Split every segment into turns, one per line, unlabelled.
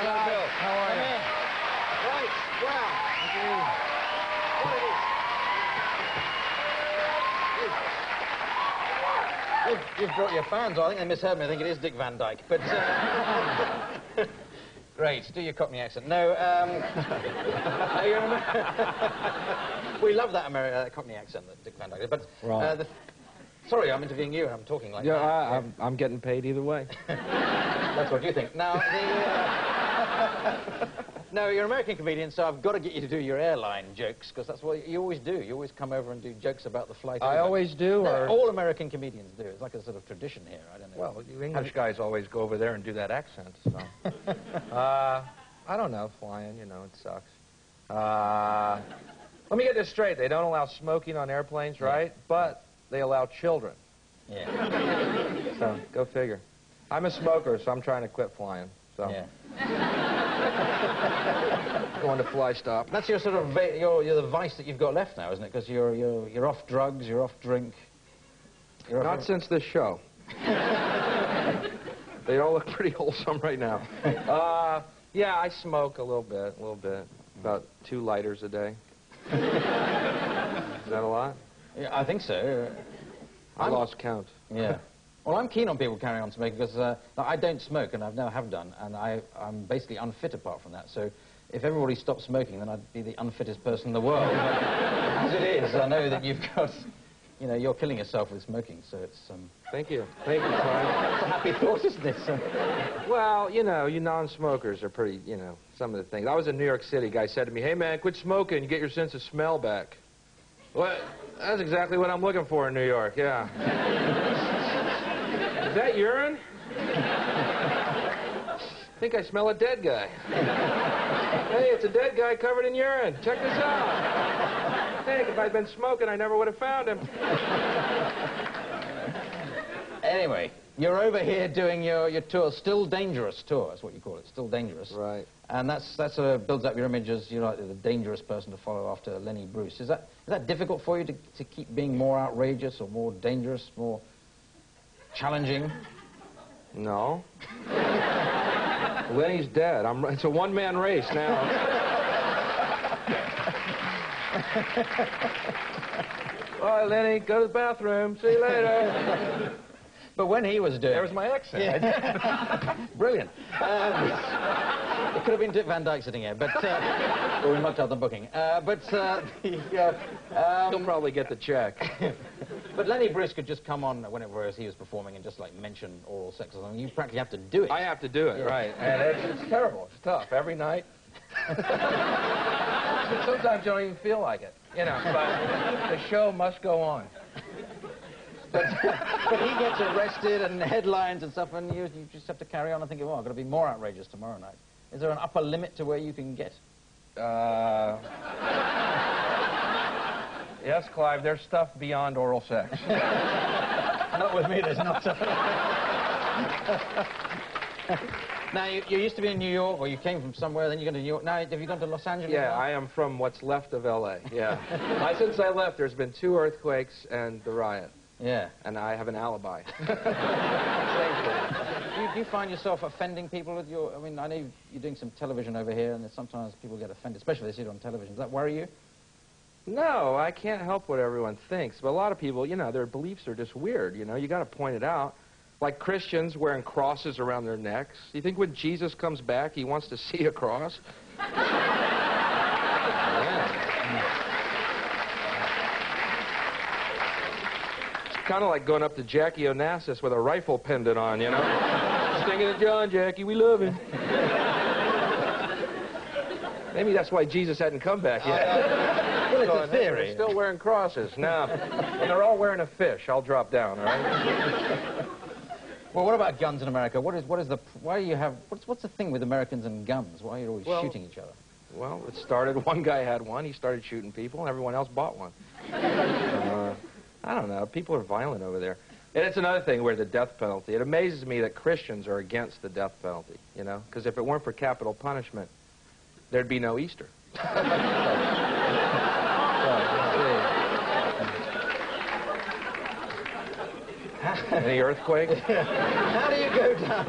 Hello, Bill. How are you?
Right, well. You've brought your fans. I think they misheard me. I think it is Dick Van Dyke. But great. Do your Cockney accent. No. We love that Cockney accent that Dick Van Dyke did. But
right.
Sorry, I'm interviewing you and I'm talking like that.
Yeah, I'm getting paid either way.
That's what you think. Now, no, you're an American comedian, so I've got to get you to do your airline jokes, because that's what you always do. You always come over and do jokes about the flight.
I always do,
no,
or...
all American comedians do. It's like a sort of tradition here. I don't know.
Well, you English guys always go over there and do that accent, so... I don't know, flying, you know, it sucks. Let me get this straight. They don't allow smoking on airplanes, right? Yeah. But they allow children.
Yeah.
So, go figure. I'm a smoker, so I'm trying to quit flying, so...
Yeah.
Going to fly stop.
That's your sort of you're the vice that you've got left now, isn't it? Because you're off drugs, you're off drink.
Not since this show. They all look pretty wholesome right now. Yeah, I smoke a little bit. About 2 lighters a day. Is that a lot?
Yeah, I think so.
I lost count.
Yeah. Well, I'm keen on people carrying on smoking because I don't smoke, and I've never have done, and I'm basically unfit apart from that. So if everybody stopped smoking, then I'd be the unfittest person in the world. As it is, I know that you've got, you know, you're killing yourself with smoking, so it's...
Thank you. Thank you, Clive.
It's a happy thought, isn't it?
Well, you know, you non-smokers are pretty, you know, some of the things. I was in New York City. A guy said to me, hey, man, quit smoking. You get your sense of smell back. Well, that's exactly what I'm looking for in New York, yeah. Is that urine? I think I smell a dead guy. Hey, it's a dead guy covered in urine. Check this out. Hey, if I'd been smoking, I never would have found him.
Anyway, you're over here doing your tour, Still Dangerous tour, that's what you call it, Still Dangerous.
Right.
And that sort of builds up your image as you're like the dangerous person to follow after Lenny Bruce. Is that difficult for you to keep being more outrageous or more dangerous, more challenging?
No. Lenny's dead. It's a one-man race now. All right, Lenny, go to the bathroom. See you later.
But when he was doing...
There was my accent.
Yeah. Brilliant. It could have been Dick Van Dyke sitting here, but... we mucked up the booking.
He'll probably get the check.
But Lenny Bruce could just come on whenever he was performing and just, like, mention oral sex or something. You practically have to do it.
I have to do it, yeah. Right. And it's terrible. It's tough. Every night. Sometimes you don't even feel like it, you know, but the show must go on.
But he gets arrested and headlines and stuff, and you just have to carry on and think, oh, I've got to be more outrageous tomorrow night. Is there an upper limit to where you can get?
Yes, Clive, there's stuff beyond oral sex.
Not with me, there's not. Now, you used to be in New York, or you came from somewhere, then you go to New York. Now, have you gone to Los Angeles?
Yeah, I am from what's left of L.A., yeah. Since I left, there's been 2 earthquakes and the riot.
Yeah.
And I have an alibi.
Do you find yourself offending people with your... I mean, I know you're doing some television over here, and sometimes people get offended, especially if they see it on television. Does that worry you?
No, I can't help what everyone thinks. But a lot of people, you know, their beliefs are just weird, you know. You got to point it out. Like Christians wearing crosses around their necks. Do you think when Jesus comes back, he wants to see a cross? Kind of like going up to Jackie Onassis with a rifle pendant on, you know? Singing to John, Jackie, we love him. Maybe that's why Jesus hadn't come back yet.
Well, it's a theory.
They're still wearing crosses. No. When they're all wearing a fish, I'll drop down, all right?
Well, what about guns in America? What's the thing with Americans and guns? Why are you always shooting each other?
Well, it started, one guy had one, he started shooting people, and everyone else bought one. I don't know, people are violent over there. And it's another thing where the death penalty, it amazes me that Christians are against the death penalty, you know? Because if it weren't for capital punishment, there'd be no Easter. Any earthquake?
How do you go down?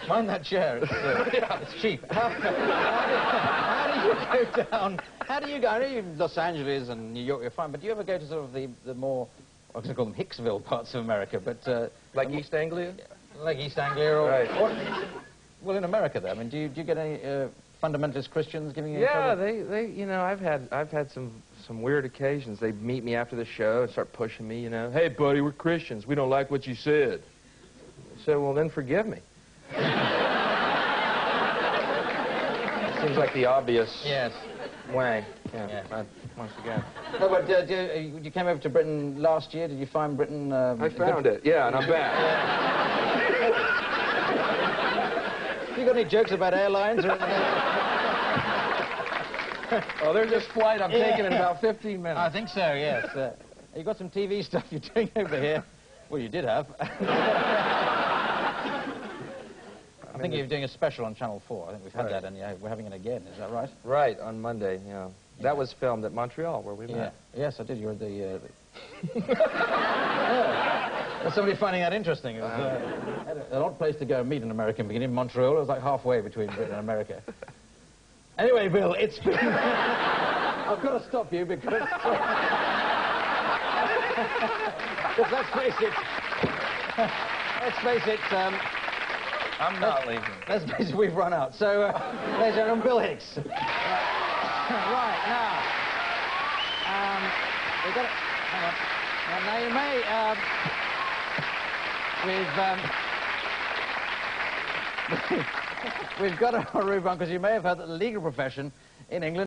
Mind that chair. It's cheap. How do you go down? How do you go? I know you're in Los Angeles and New York, you're fine, but do you ever go to sort of the more, I was going to call them Hicksville parts of America, but...
like East Anglia?
Like East Anglia or...
Right.
Well, in America, though, I mean, do you get any fundamentalist Christians giving you
trouble?
Yeah,
they, you know, I've had some weird occasions. They meet me after the show and start pushing me, you know. Hey, buddy, we're Christians. We don't like what you said. I said, well, then forgive me. Seems like the obvious way. Yeah. Once again.
No, but you came over to Britain last year. Did you find Britain...
I found it, yeah, and I'm back.
You got any jokes about airlines or anything?
Oh, there's this flight I'm taking in about 15 minutes.
I think so, yes. You got some TV stuff you're doing over here. Well, you did have. I think you're doing a special on Channel 4. I think we've had that, and we're having it again. Is that right?
Right, on Monday, yeah. That was filmed at Montreal, where we met.
Yes, I did. You were the... That's somebody finding that interesting. It was an odd place to go and meet an American beginning. Montreal, it was like halfway between Britain and America. Anyway, Bill, it's been... I've got to stop you because... because let's face it...
I'm not leaving.
Let's face it, we've run out. So, ladies and gentlemen, Bill Hicks. Right, now... we've got it... Hang on. Now, you may... we've got a roof on, because you may have heard that the legal profession in England